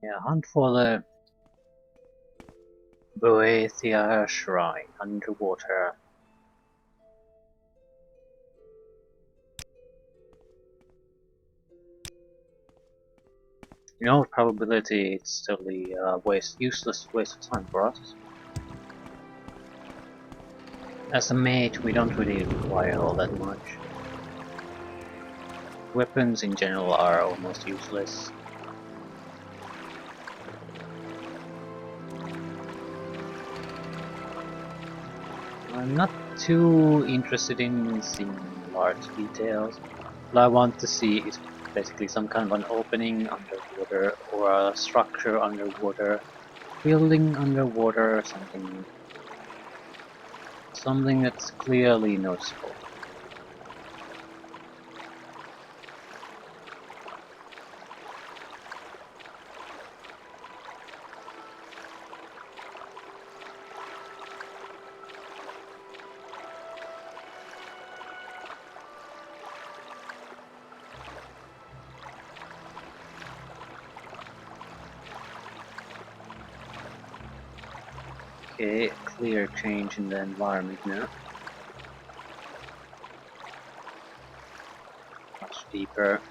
Yeah, hunt for the Boethia Shrine underwater. You know, with probability, it's totally useless waste of time for us. As a mage, we don't really require all that much. Weapons in general are almost useless. I'm not too interested in seeing large details. What I want to see is basically some kind of an opening underwater or a structure underwater, building underwater, something that's clearly noticeable. Okay, clear change in the environment now. Much deeper.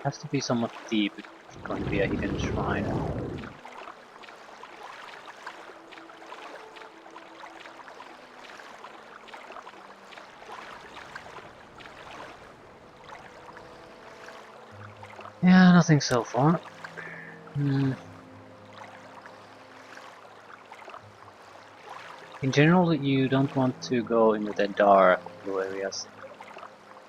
Has to be somewhat deep if it's going to be a hidden shrine. Yeah, nothing so far. In general, you don't want to go into the dark blue areas.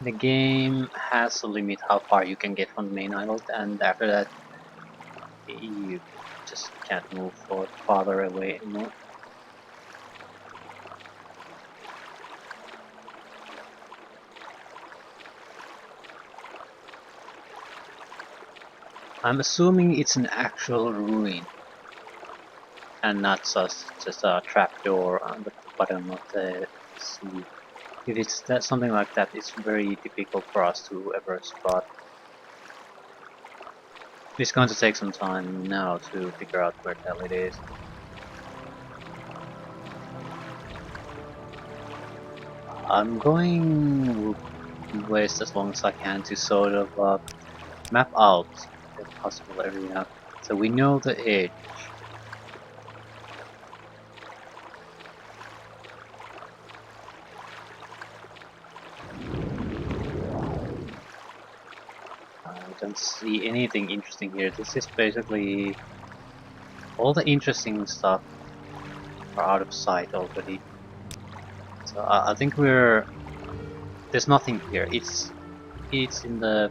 The game has a limit how far you can get from the main island, and after that, you just can't move farther away anymore. I'm assuming it's an actual ruin, and not just a trapdoor on the bottom of the sea. If it's something like that, it's very difficult for us to ever spot. It's going to take some time now to figure out where the hell it is. I'm going to waste as long as I can to sort of map out the possible area, so we know the edge. I don't see anything interesting here. This is basically all the interesting stuff are out of sight already. So I think there's nothing here. It's in the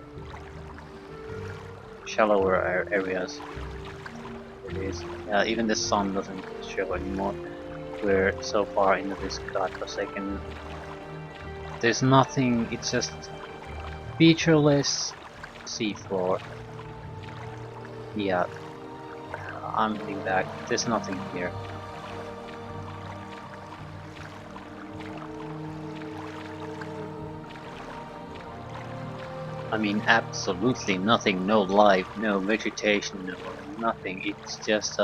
shallower areas. It is. Yeah, even the sun doesn't show anymore. We're so far into this godforsaken. There's nothing. It's just featureless seafloor. Yeah, I'm heading back. There's nothing here. I mean, absolutely nothing. No life, no vegetation, no nothing. It's just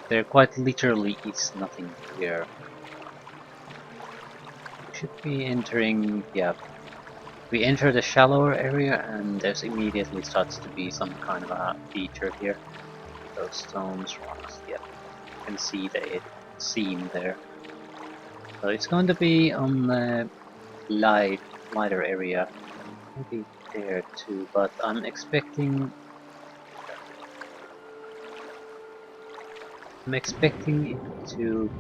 there quite literally is nothing here. Should be entering. Yeah, we enter the shallower area, and there's immediately starts to be some kind of a feature here. Those stones, rocks. Yeah, you can see the seam there. So it's going to be on the lighter area, maybe there too. But I'm expecting it to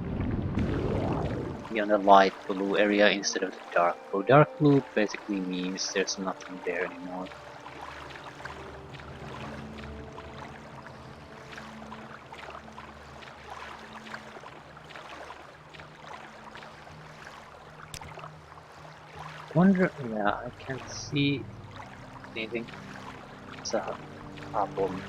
be on the light blue area instead of the dark blue. Dark blue basically means there's nothing there anymore. Wonder, yeah, I can't see anything. It's a problem.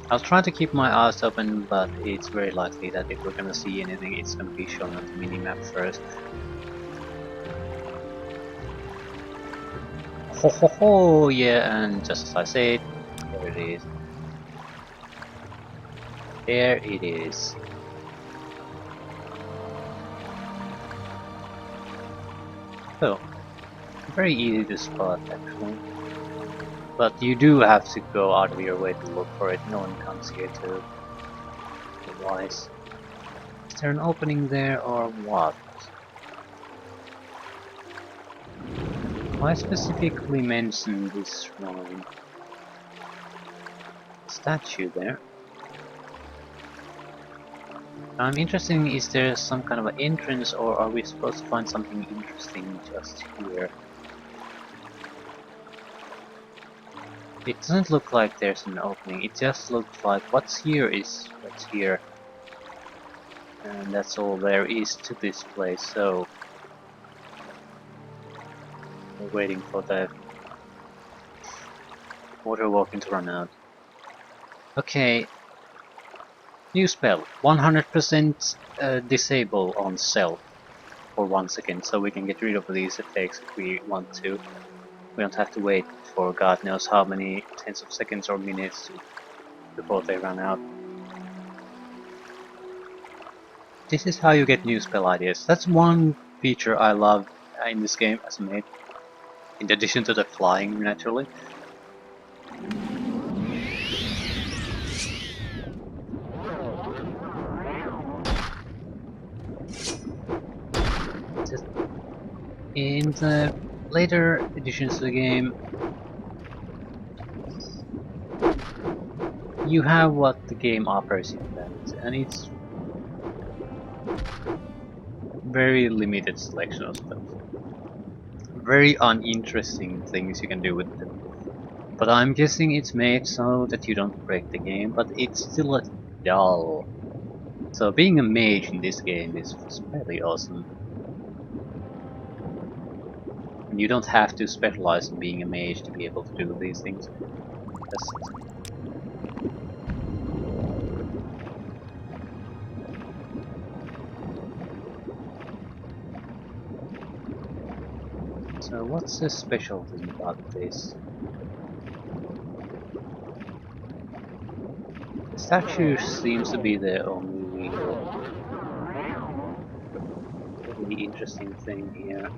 I'll try to keep my eyes open, but it's very likely that if we're gonna see anything, it's gonna be shown on the minimap first. Ho ho ho! Yeah, and just as I said, there it is. There it is. So, very easy to spot actually. But you do have to go out of your way to look for it, no one comes here to otherwise. Is there an opening there or what? Why specifically mention this one? Statue there? I'm interested in, is there some kind of an entrance or are we supposed to find something interesting just here? It doesn't look like there's an opening, it just looks like what's here is what's here. And that's all there is to this place, so we're waiting for the water walking to run out. Okay, new spell, 100% disable on self for 1 second, so we can get rid of these effects if we want to. We don't have to wait for God knows how many tens of seconds or minutes before they run out. This is how you get new spell ideas. That's one feature I love in this game as a mage. In addition to the flying, naturally. In the later editions of the game, you have what the game offers you then, and it's very limited selection of stuff. Very uninteresting things you can do with them. But I'm guessing it's made so that you don't break the game, but it's still dull. So being a mage in this game is fairly awesome. And you don't have to specialize in being a mage to be able to do these things. So what's the special thing about this? The statue seems to be the only really interesting thing here.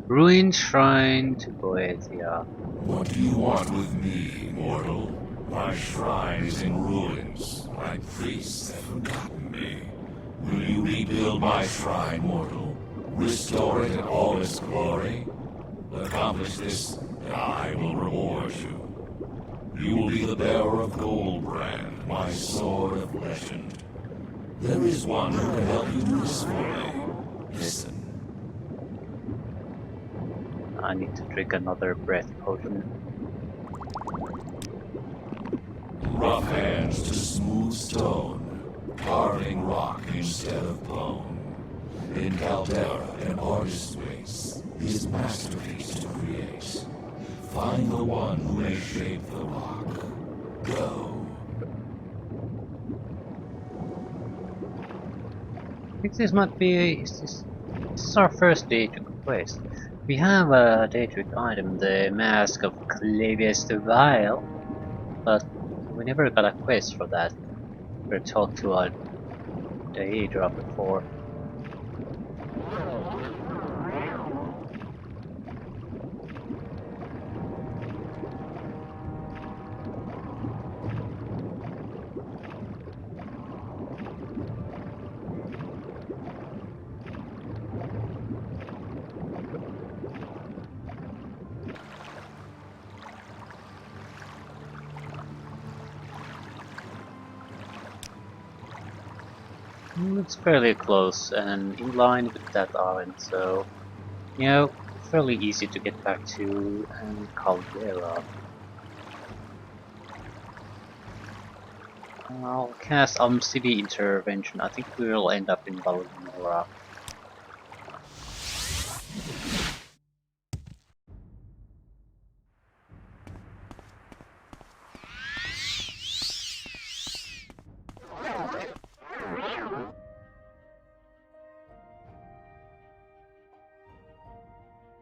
Ruined Shrine to Boetia. What do you want with me, mortal? My shrine is in ruins. My priests have forgotten me. Will you rebuild my shrine, mortal? Restore it in all its glory? Accomplish this, and I will reward you. You will be the bearer of Goldbrand, my sword of legend. There is one who can help you do this for me. Listen. I need to drink another breath potion. Rough hands to smooth stone, carving rock instead of bone. In Caldera, an artist waits his masterpiece to create. Find the one who may shape the rock. Go. I think this might be... This is our first Daedric quest. We have a Daedric item, the Mask of Clavius the Vile, but we never got a quest for that. We talked to a Daedra before. It's fairly close and in line with that island, so you know, fairly easy to get back to Caldera. I'll cast City Intervention. I think we will end up in Balmora.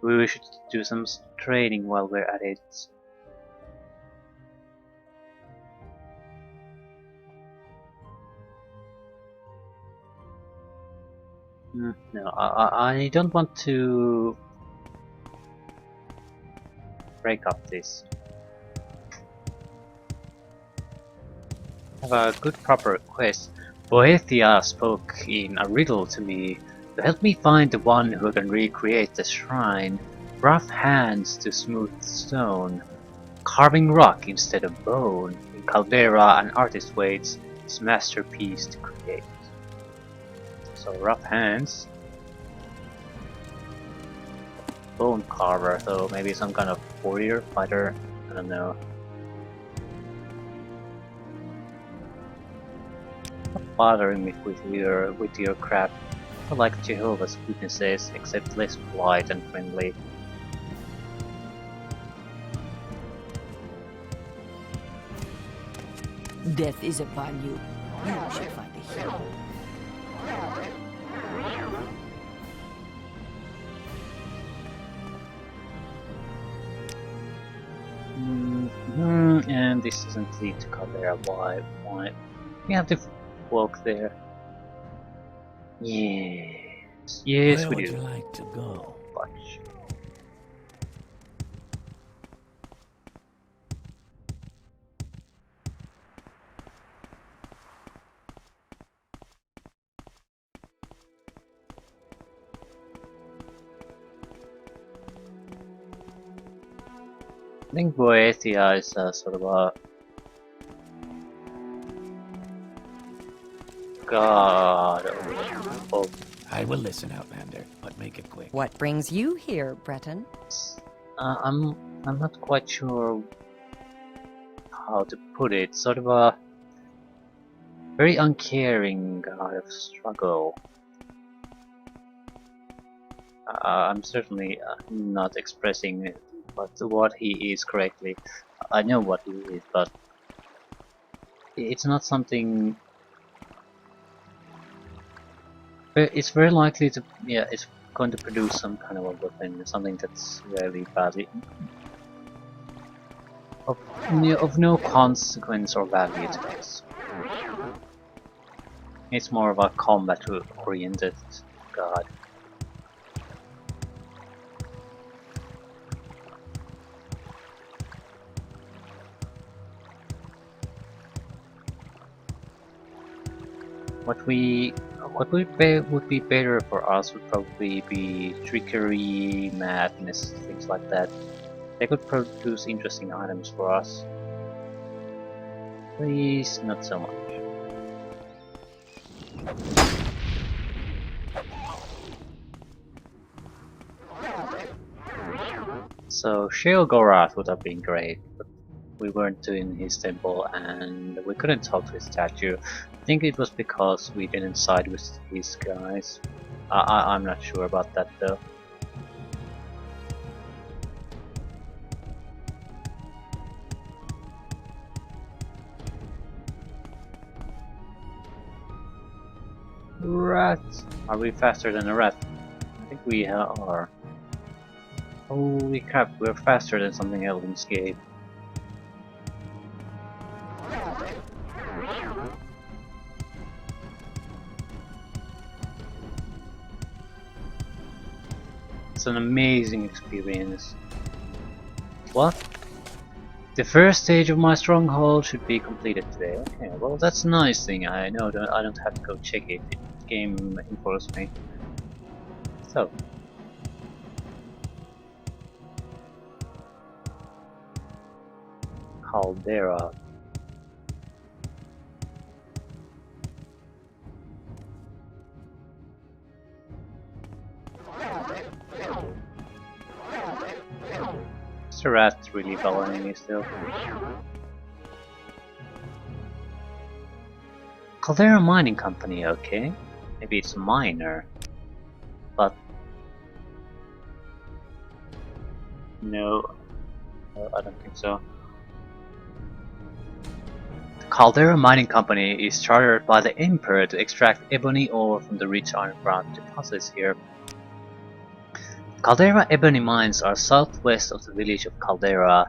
We should do some trading while we're at it. No, I don't want to break up this. I have a good proper request. Boethia spoke in a riddle to me to help me find the one who can recreate the shrine. Rough hands to smooth stone, carving rock instead of bone. In Caldera, an artist waits his masterpiece to create. So rough hands. Bone carver, so maybe some kind of warrior, fighter, I don't know. Stop bothering me with your crap. I like Jehovah's Witnesses, except less polite and friendly. Death is upon you. You shall find a hero. And this doesn't lead to Caldera. Why? We have to walk there. Yes, Where we would do. you like to go? Fudge. I think Boethia is sort of a god of I will listen, Outlander, but make it quick. What brings you here, Breton? I'm not quite sure how to put it. Sort of a very uncaring god of struggle. I'm certainly not expressing it, but what he is correctly. I know what he is, but it's not something. It's very likely to, yeah, it's going to produce some kind of a weapon, something that's really badly of no consequence or value to us. It's more of a combat-oriented god. What would be better for us would probably be trickery, madness, things like that. They could produce interesting items for us. Please, not so much. So Sheogorath would have been great, but we weren't in his temple and we couldn't talk to his statue. I think it was because we didn't side with his guys. I'm not sure about that though. Rat! Are we faster than a rat? I think we are. Holy crap, we're faster than something else in this game. It's an amazing experience. What? The first stage of my stronghold should be completed today. Okay, well that's a nice thing. I know that I don't have to go check it. The game informs me. So. Caldera. Is the rat really following me still? Caldera Mining Company, okay. Maybe it's a miner. But no, I don't think so. The Caldera Mining Company is chartered by the Emperor to extract ebony ore from the rich underground deposits here. Caldera Ebony Mines are southwest of the village of Caldera.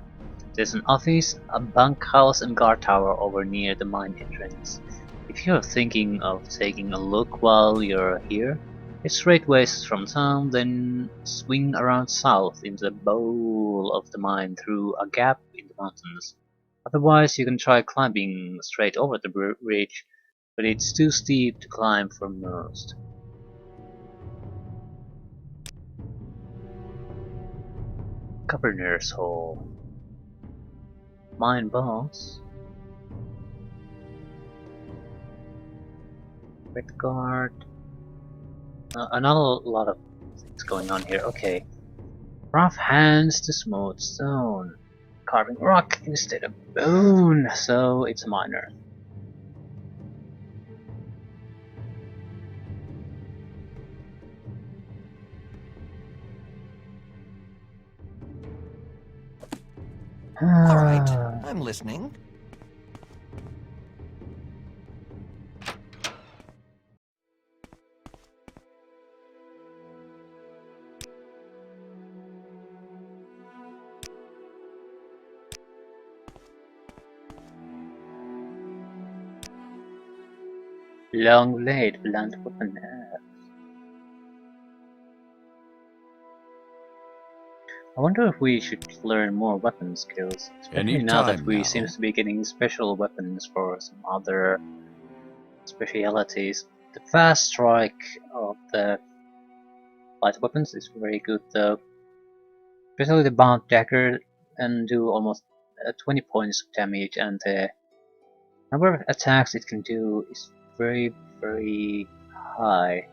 There's an office, a bunkhouse and guard tower over near the mine entrance. If you're thinking of taking a look while you're here, it's straight west from town, then swing around south into the bowl of the mine through a gap in the mountains. Otherwise, you can try climbing straight over the bridge, but it's too steep to climb for most. Governor's Hall. Mine boss. Red guard. Another lot of things going on here. Okay. Rough hands to smooth stone. Carving rock instead of bone. So it's a miner. All right, I'm listening. Long blade, blunt weapon. I wonder if we should learn more weapon skills, especially now that Anytime we now. seem to be getting special weapons for some other specialities. The fast strike of the light weapons is very good though, especially the bound dagger can do almost 20 points of damage, and the number of attacks it can do is very high.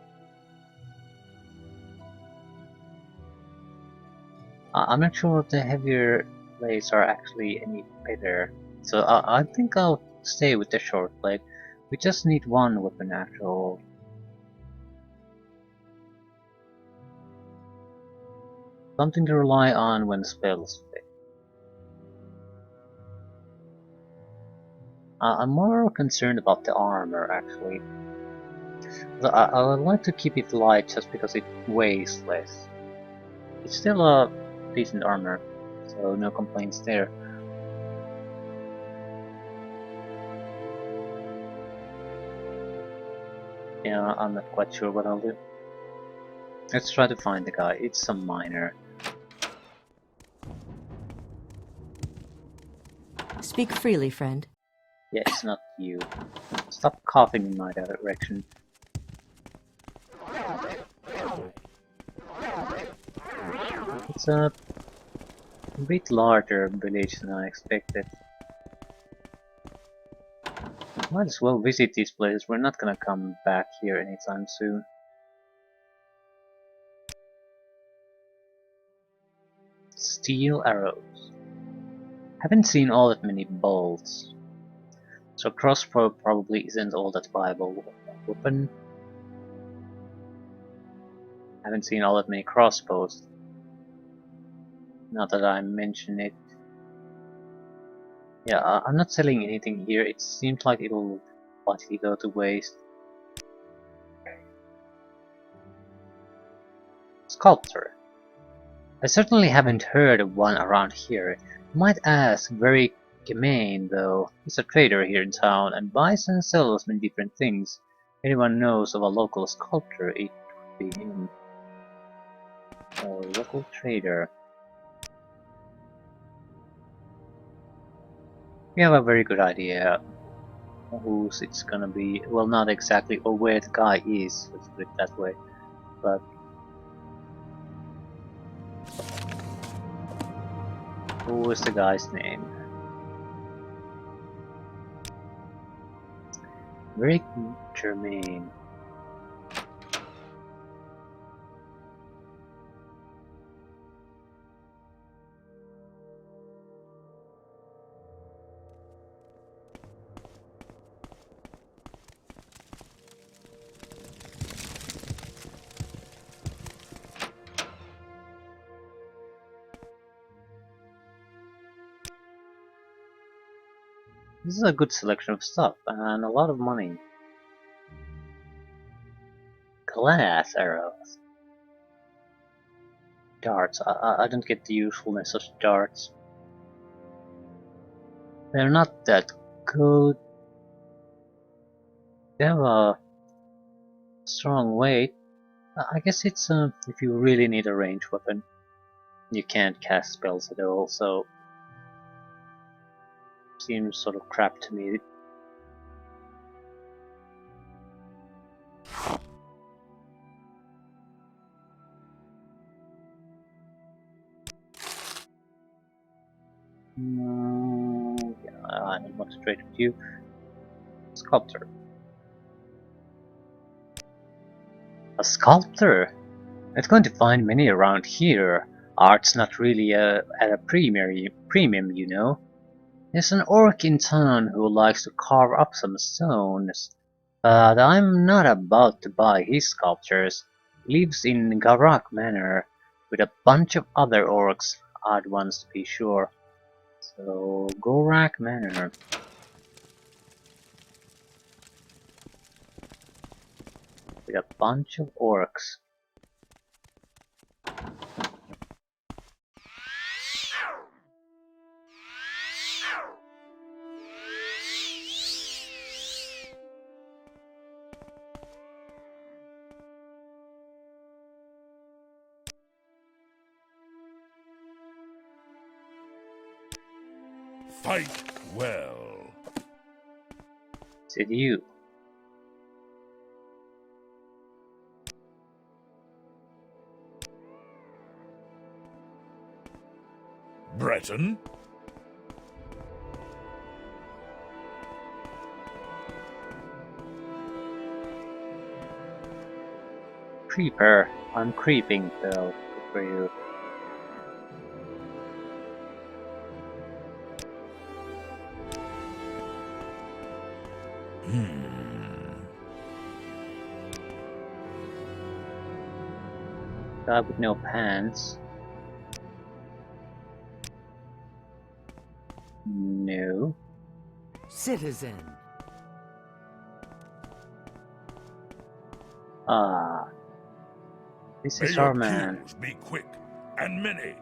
I'm not sure if the heavier blades are actually any better, so I think I'll stay with the short blade. We just need one weapon after all. Something to rely on when spells fail. I'm more concerned about the armor actually. I would like to keep it light just because it weighs less. It's still a decent armor, so no complaints there. Yeah, I'm not quite sure what I'll do. Let's try to find the guy. It's a miner. Speak freely, friend. Yeah, it's not you. Stop coughing in my direction. It's a bit larger village than I expected. Might as well visit these places. We're not gonna come back here anytime soon. Steel arrows. Haven't seen all that many bolts. So crossbow probably isn't all that viable weapon. Haven't seen all that many crossbows. Now that I mention it. Yeah, I'm not selling anything here. It seems like it'll likely go to waste. Sculptor. I certainly haven't heard of one around here. You might ask, very Gemain though. He's a trader here in town and buys and sells many different things. If anyone knows of a local sculptor, it would be him. A local trader. We have a very good idea whose it's gonna be. Well, not exactly, or where the guy is, let's put it that way. But who is the guy's name? Very Germain. This is a good selection of stuff and a lot of money. Glass arrows. Darts. I don't get the usefulness of darts. They're not that good. They have a strong weight. I guess it's if you really need a ranged weapon. You can't cast spells at all, so seems sort of crap to me. Yeah, I'm not straight with you. Sculptor. A sculptor? Not going to find many around here. Art's not really at a premium, you know. There's an orc in town who likes to carve up some stones, but I'm not about to buy his sculptures. He lives in Garak Manor with a bunch of other orcs, odd ones to be sure. So, Garak Manor. With a bunch of orcs. Fight well. Is it you? Breton? Creeper. I'm creeping, Phil. Good for you. Guy with no pants. No. Citizen. Ah. This May is your our man. kills be quick and many.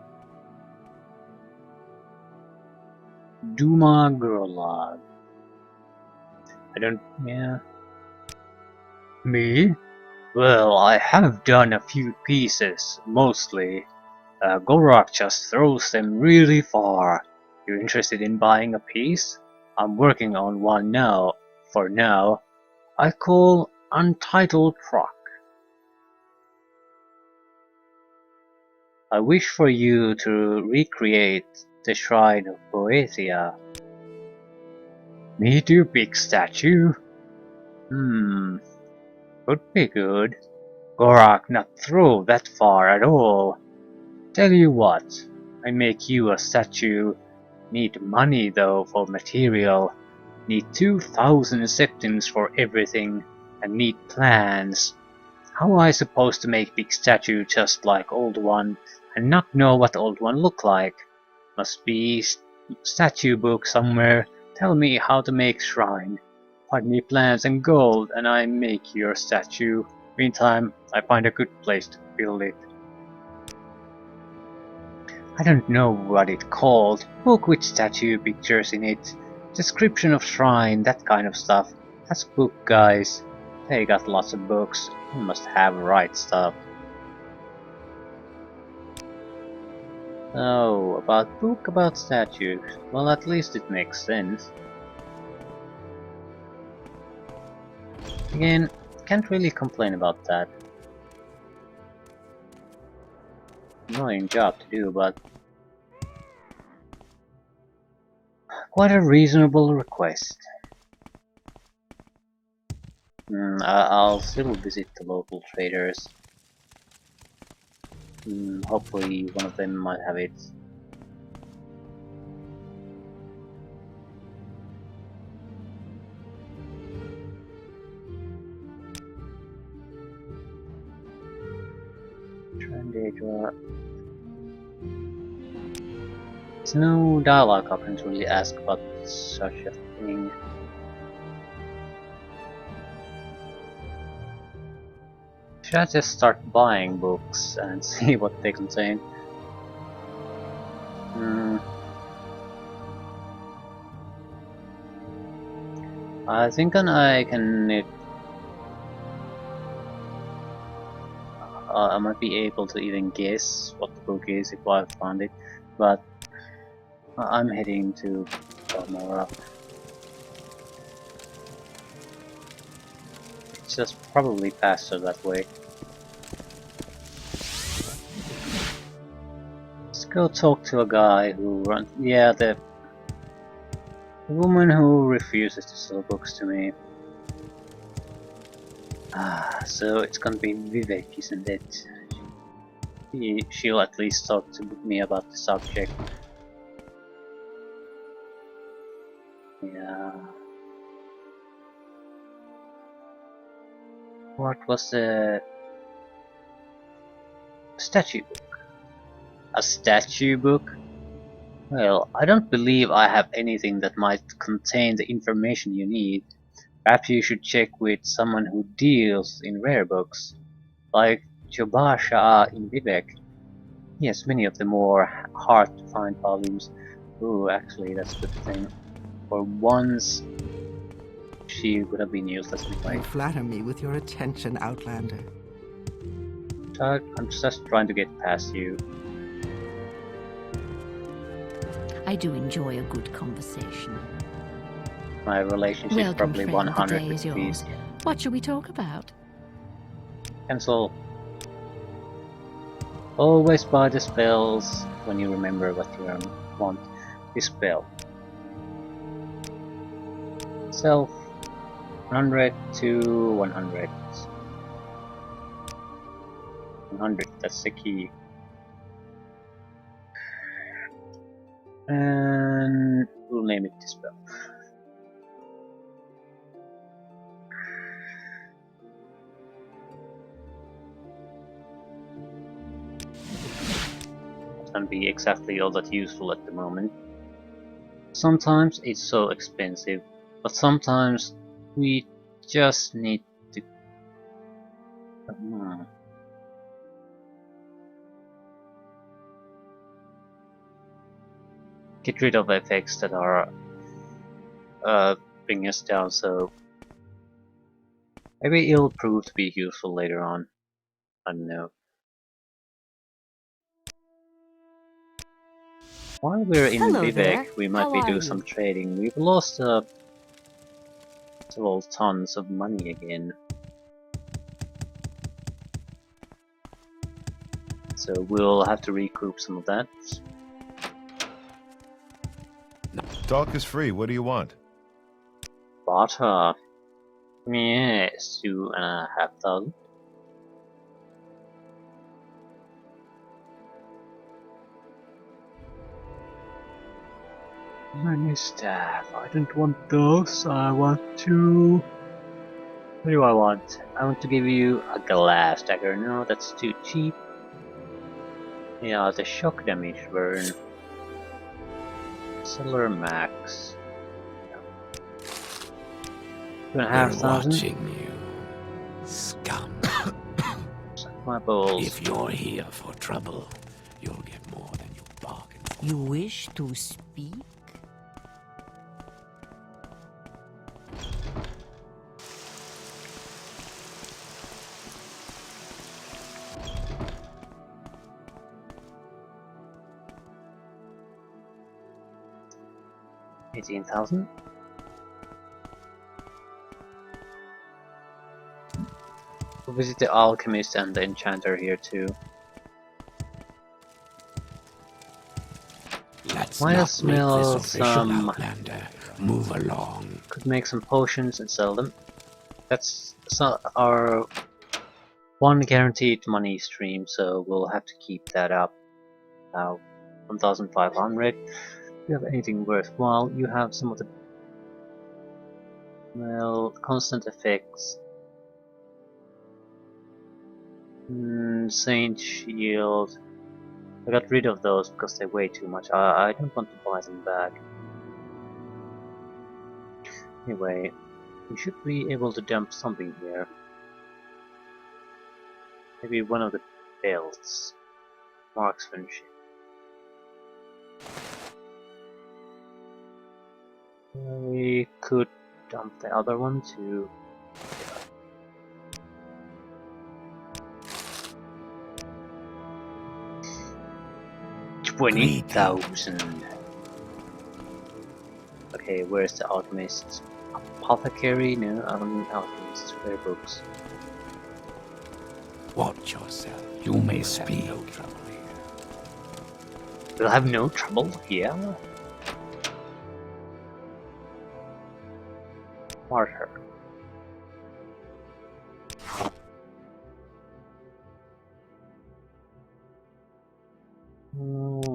Duma Gurlag. I don't. Yeah. Me? Well, I have done a few pieces, mostly. Gorak just throws them really far. You interested in buying a piece? I'm working on one now. For now, I call Untitled Proc. I wish for you to recreate the Shrine of Boethia. Me do big statue? Could be good. Gorak not throw that far at all. Tell you what, I make you a statue. Need money though for material. Need 2,000 septims for everything. And need plans. How I supposed to make big statue just like old one and not know what old one look like? Must be statue book somewhere. Tell me how to make shrine. Find me plans and gold and I make your statue. Meantime, I find a good place to build it. I don't know what it called. Book with statue pictures in it. Description of shrine, that kind of stuff. That's book, guys. They got lots of books. You must have right stuff. Oh, about book about statues. Well, at least it makes sense. Again, can't really complain about that. Annoying job to do, but quite a reasonable request. I'll still visit the local traders. Hopefully one of them might have it. There's no dialogue I can really ask about such a thing. Should I just start buying books and see what they contain? I think I can. I might be able to even guess what the book is if I found it, but I'm heading to Palmora. It's just probably faster that way. Let's go talk to a guy who runs. Yeah, the woman who refuses to sell books to me. So it's gonna be Vivek, isn't it? She'll at least talk to me about the subject. Yeah. What was the statue book? A statue book? Well, I don't believe I have anything that might contain the information you need. Perhaps you should check with someone who deals in rare books, like Jobasha in Vivek. He has many of the more hard to find volumes. Ooh, actually, that's a good thing. For once, she would have been useless anyway. You flatter me with your attention, Outlander. I'm just trying to get past you. I do enjoy a good conversation. My relationship Welcome, probably friend. 100 The day is with yours. these. What shall we talk about? Cancel. Always buy the spells when you remember what you want. Dispel. Self 100 to 100. 100, that's the key. And we'll name it Dispel. It's gonna be exactly all that useful at the moment. Sometimes it's so expensive, but sometimes we just need to. Get rid of effects that are bringing us down, so maybe it'll prove to be useful later on. I don't know. While we're in Hello Vivek, there. we might How be are doing you? some trading. We've lost several tons of money again. So we'll have to recoup some of that. Talk is free. What do you want? Butter. Yes, 2,500. Money staff. I don't want those. I want to. What do I want? I want to give you a glass dagger. No, that's too cheap. Yeah, the shock damage burn. Cellar max. 2,500. watching you, scum. Suck my balls. If you're here for trouble, you'll get more than you bargained for. You wish to speak? $18,000. We'll visit the alchemist and the enchanter here too. Let's Might not as well make this official, some. Outlander. Move along. Could make some potions and sell them. That's our one guaranteed money stream, so we'll have to keep that up. Now, 1,500. If you have anything worthwhile, you have some of the constant effects. Saint Shield. I got rid of those because they weigh too much. I don't want to buy them back. Anyway, we should be able to dump something here. Maybe one of the belts. Marksmanship. We could dump the other one to... 20,000. Okay, where's the alchemist? Apothecary? No, I don't need alchemists. Rare books. Watch yourself. You may We'll speak. have no trouble here. We'll have no trouble here. Martyr.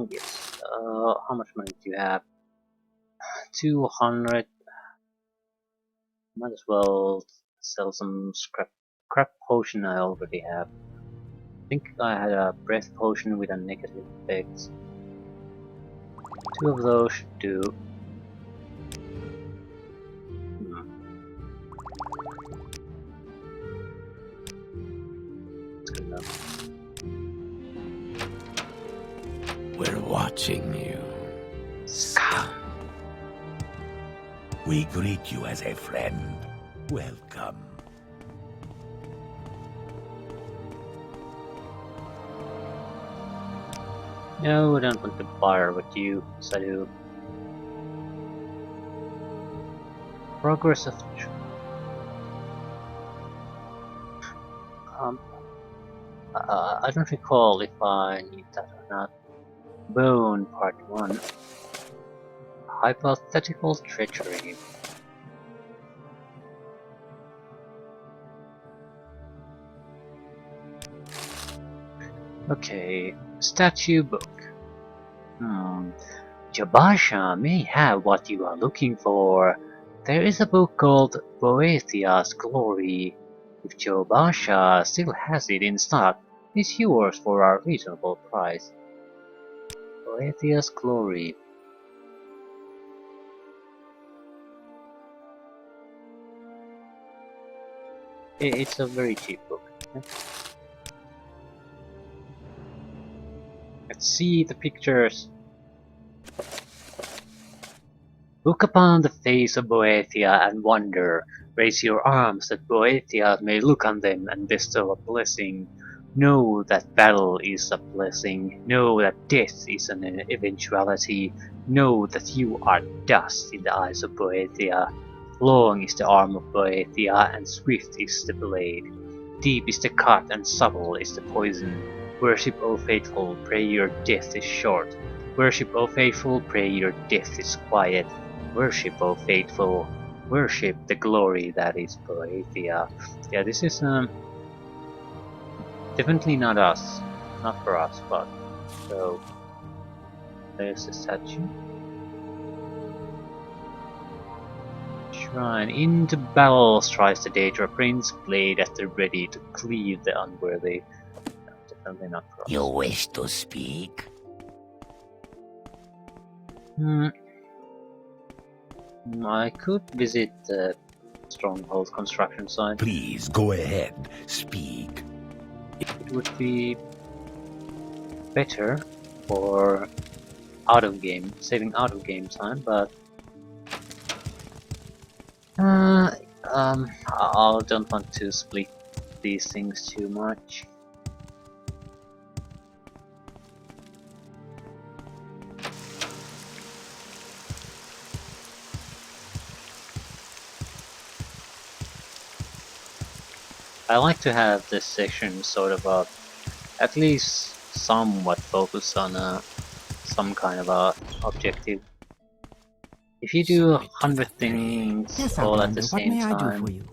Yes. How much money do you have? 200. Might as well sell some scrap potion I already have. I think I had a breath potion with a negative effect. 2 of those should do. That's good enough. We're watching you. Scum. We greet you as a friend. Welcome. No, I don't want to bar with you, Sadu. Progress of... I don't recall if I need that or not. Bone Part 1. Hypothetical treachery. Okay, statue book. Jabasha may have what you are looking for. There is a book called Boethia's Glory. If Jobasha still has it in stock, it's yours for a reasonable price. Boethia's Glory. It's a very cheap book. Let's see the pictures. Look upon the face of Boethia and wonder. Raise your arms that Boethia may look on them and bestow a blessing. Know that battle is a blessing. Know that death is an eventuality. Know that you are dust in the eyes of Boethia. Long is the arm of Boethia, and swift is the blade. Deep is the cut, and subtle is the poison. Worship, O faithful, pray your death is short. Worship, O faithful, pray your death is quiet. Worship, O faithful, worship the glory that is Boethia. Yeah, this is definitely not us, not for us, but so there's the statue. Shrine. Into battle strides the Daedra Prince, blade at the ready to cleave the unworthy. No, definitely not for us. You wish to speak? I could visit the stronghold construction site. Please go ahead. Speak. It would be better for out of game, saving out of game time, but I don't want to split these things too much. I like to have this section sort of at least somewhat focused on some kind of a objective. If you do 100 things Yes, all at Outlander, the what same may I do time, for you?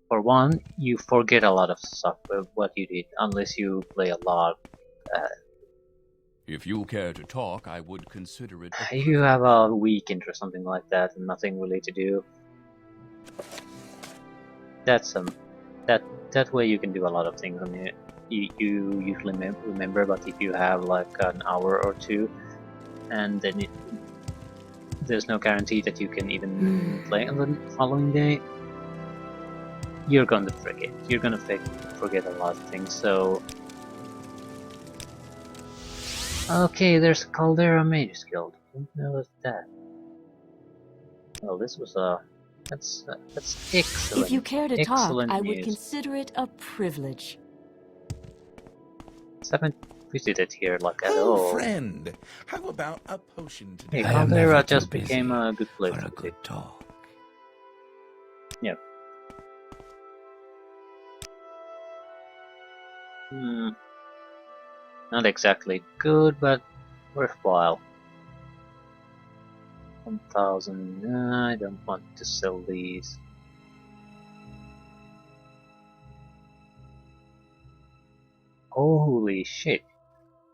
for one, you forget a lot of stuff of what you did, unless you play a lot. If you care to talk, I would consider it. If you have a weekend or something like that and nothing really to do, that's that way you can do a lot of things. I mean, you usually remember, but if you have like an hour or two, and then there's no guarantee that you can even play on the following day. you're gonna forget. You're gonna forget a lot of things, so... Okay, there's a Caldera Mages Guild. Didn't know that. Well, this was that's excellent. If you care to talk, Excellent I would news. consider it a privilege. Haven't visited here like at Oh, all. friend, how about a potion today? Hey, I am never Caldera too just busy became a good place for to a be. good talk. Yep. Not exactly good, but worthwhile. 1,000. I don't want to sell these. Holy shit.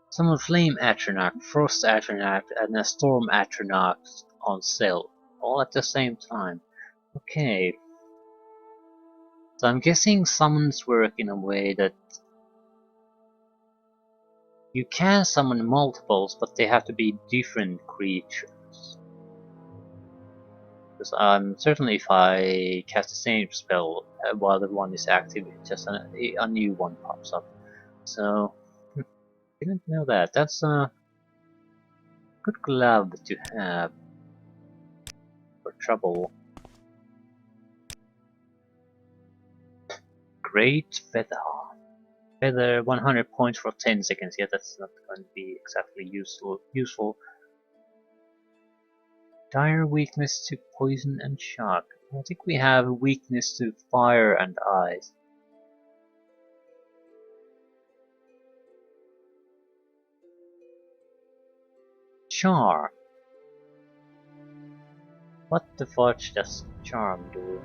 Summon Flame Atronach, Frost Atronach, and a Storm Atronach on sale. All at the same time. Okay. So I'm guessing summons work in a way that you can summon multiples, but they have to be different creatures. Because certainly if I cast the same spell while the one is active, just a new one pops up. So, didn't know that. That's a good glove to have for trouble. Great Feather. Feather 100 points for 10 seconds. Yeah, that's not going to be exactly useful. Dire weakness to poison and shock. I think we have weakness to fire and ice. Charm. What the fudge does charm do?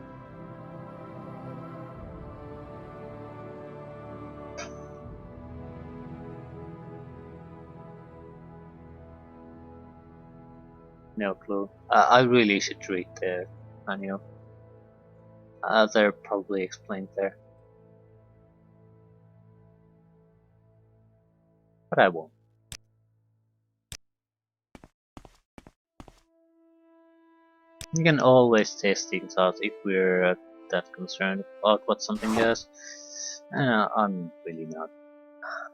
No clue. I really should read the manual. They're probably explained there. But I won't. You can always test things out if we're that concerned about what something does. I'm really not.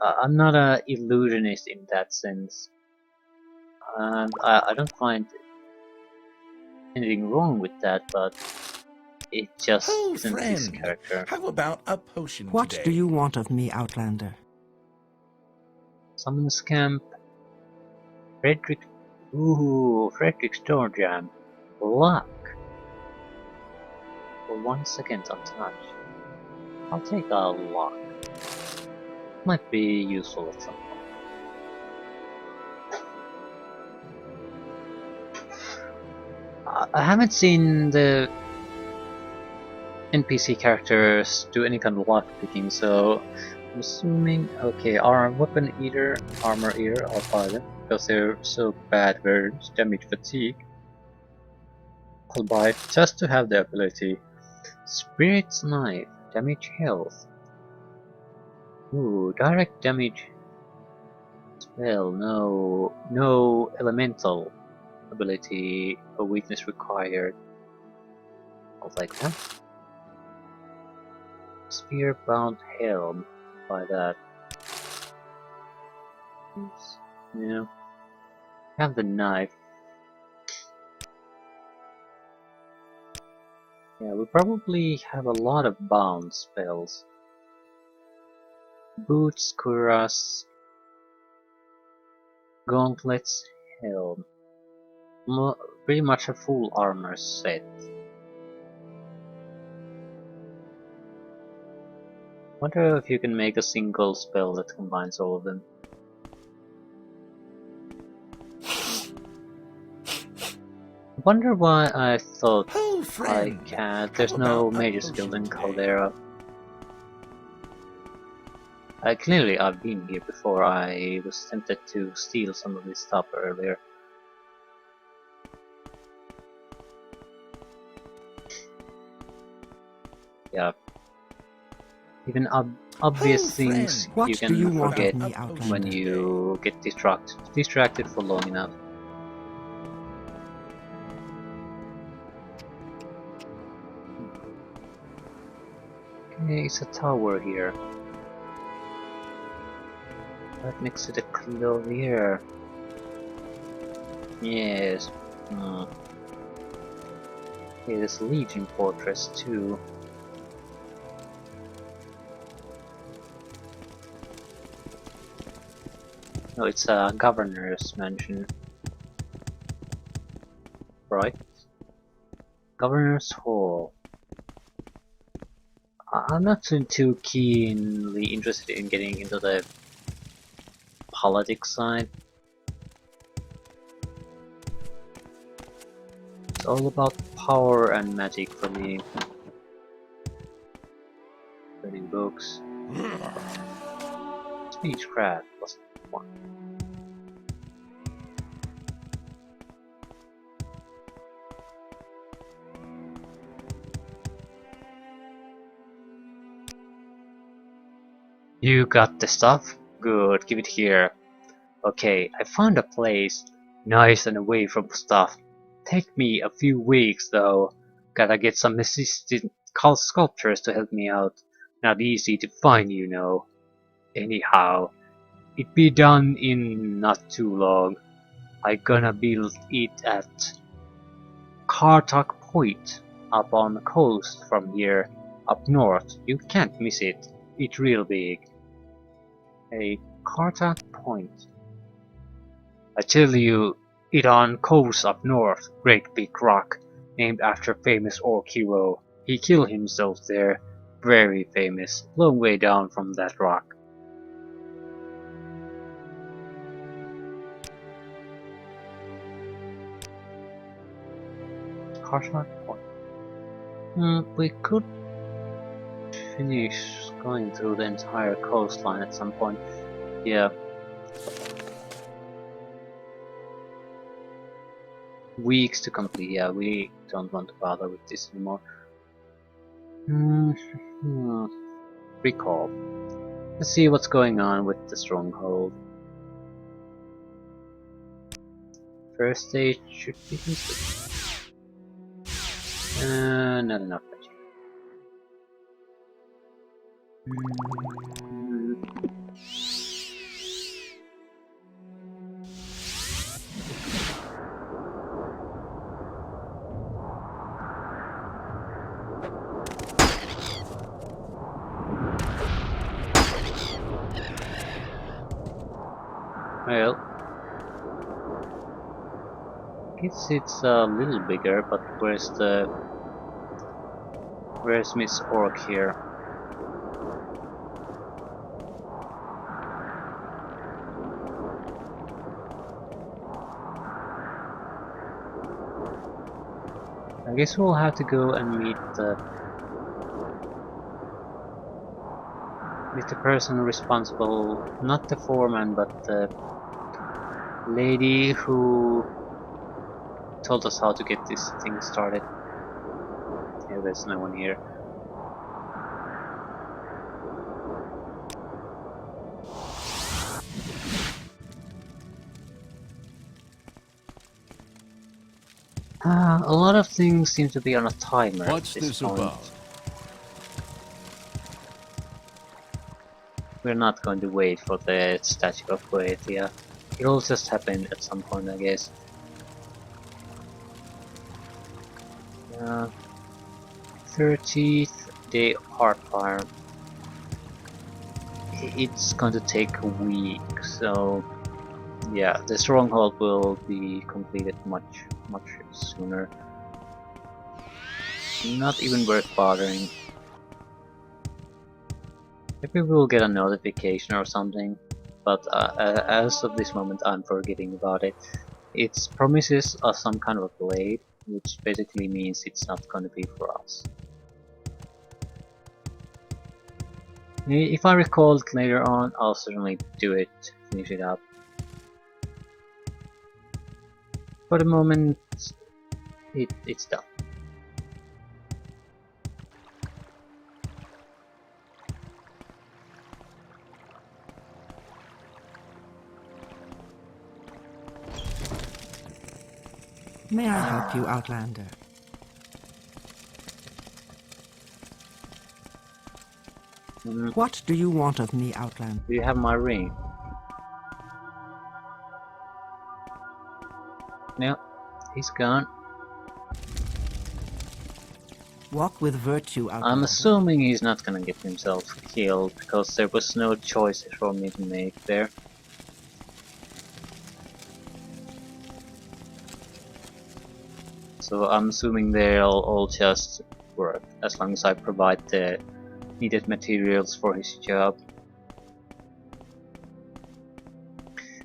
I'm not an illusionist in that sense. And I don't find anything wrong with that, but it just Oh, isn't his friend, character. how about a potion What today? do you want of me, Outlander? Summons Camp. Frederick. Ooh, Frederick Stormjam. Luck. For 1 second untouched. I'll take a luck. Might be useful at some point. I haven't seen the NPC characters do any kind of lock picking, so I'm assuming, okay, Weapon Eater, Armor Eater, I'll buy them because they're so bad versions. Damage Fatigue, I'll buy it just to have the ability. Spirit's Knife, Damage Health. Ooh, direct damage spell, no elemental ability or weakness required. I'll take that. Spear Bound Helm, by that. Oops. Yeah. Have the knife. Yeah, we probably have a lot of bound spells. Boots, cuirass, gauntlets, helm. Pretty much a full armor set. Wonder if you can make a single spell that combines all of them. Wonder why I thought Oh, I friend, can't. how There's no about a major potion skill in today? Caldera. Clearly I've been here before. I was tempted to steal some of this stuff earlier. Yeah. Even obvious Oh, things friend, What you do can you want forget of me, a potion Outlander? when you get distracted for long enough. It's a tower here. Right next to the clover. Yes. Okay, there's a Legion fortress too. No, it's a governor's mansion. Right? Governor's Hall. I'm not too keenly interested in getting into the politics side. It's all about power and magic for me. Reading books. Speechcraft plus 1. You got the stuff? Good, give it here. Okay, I found a place nice and away from stuff. Take me a few weeks though. Gotta get some assistant sculptors to help me out. Not easy to find, you know. Anyhow, it be done in not too long. I gonna build it at Kartak Point, up on the coast from here, up north. You can't miss it. It's real big. A Kartak Point. I tell you, it on coast up north, great big rock, named after famous orc hero. He killed himself there, very famous, long way down from that rock. Kartak Point. We could finish going through the entire coastline at some point. Yeah. Weeks to complete, yeah, we don't want to bother with this anymore. Recall. Let's see what's going on with the stronghold. First stage should be complete. Not enough magic. Well, I guess it's a little bigger, but where's Miss Orc here? I guess we'll have to go and meet the person responsible, not the foreman, but the lady who told us how to get this thing started. Yeah, there's no one here. A lot of things seem to be on a timer. What's at this this point. about? We're not going to wait for the Statue of Boeotia. It'll just happen at some point, I guess. 30th day Heart Fire. It's going to take a week, so yeah, the stronghold will be completed much sooner. Not even worth bothering. Maybe we'll get a notification or something, but as of this moment I'm forgetting about it. It promises us some kind of a blade, which basically means it's not going to be for us. If I recall it later on, I'll certainly do it, finish it up. For the moment, it's done. May I help you, Outlander? What do you want of me, Outland? Do you have my ring? No, he's gone. Walk with virtue, I'm Outlander. assuming he's not gonna get himself killed, because there was no choices for me to make there. So I'm assuming they'll all just work, as long as I provide the needed materials for his job.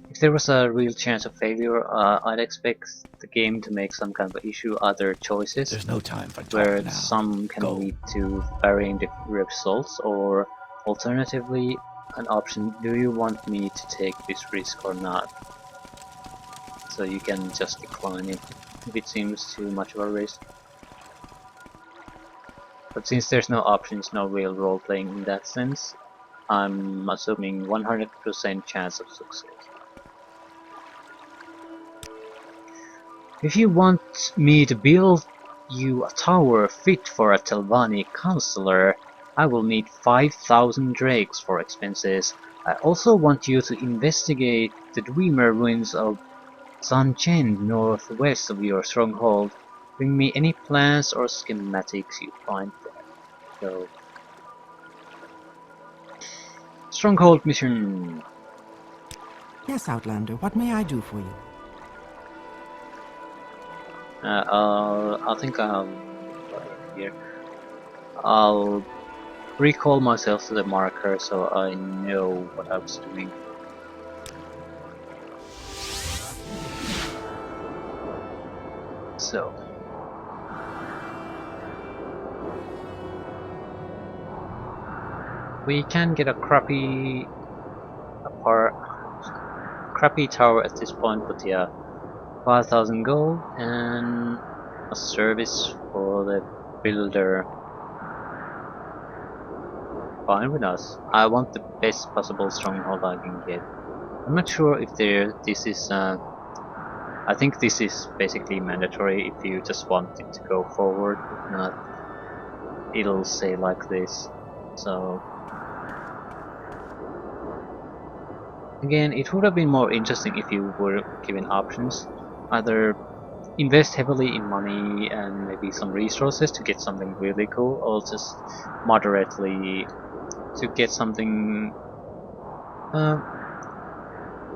If there was a real chance of failure, I'd expect the game to make some kind of issue other choices, There's no time for talk where now. some can Go. lead to varying results, or alternatively an option: do you want me to take this risk or not? So you can just decline it if it seems too much of a risk. But since there's no options, no real role playing in that sense, I'm assuming 100% chance of success. If you want me to build you a tower fit for a Telvanni counselor, I will need 5,000 drakes for expenses. I also want you to investigate the Dwemer ruins of Sunken northwest of your stronghold. Bring me any plans or schematics you find there. So, stronghold mission. Yes, Outlander, what may I do for you? I think I'll here. I'll recall myself to the marker so I know what I was doing. So, we can get a crappy tower at this point, but yeah, 5,000 gold and a service for the builder. Fine with us. I want the best possible stronghold I can get. I'm not sure if this is. I think this is basically mandatory if you just want it to go forward. If not, it'll say like this. So. Again, it would have been more interesting if you were given options. Either invest heavily in money and maybe some resources to get something really cool, or just moderately to get something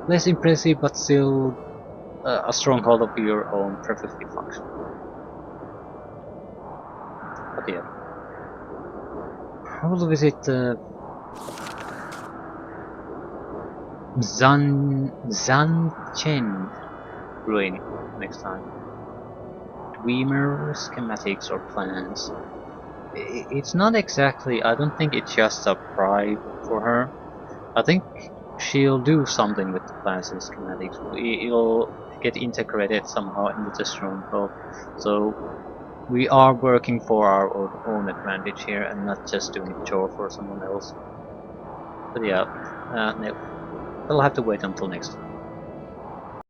less impressive but still a stronghold of your own perfectly functional. But yeah. I will visit Zanchen ruin next time. Dwemer schematics or plans. It's not exactly. I don't think it's just a bribe for her. I think she'll do something with the plans and schematics. It'll get integrated somehow into the stronghold. So we are working for our own advantage here and not just doing a chore for someone else. But yeah, no. We'll have to wait until next time.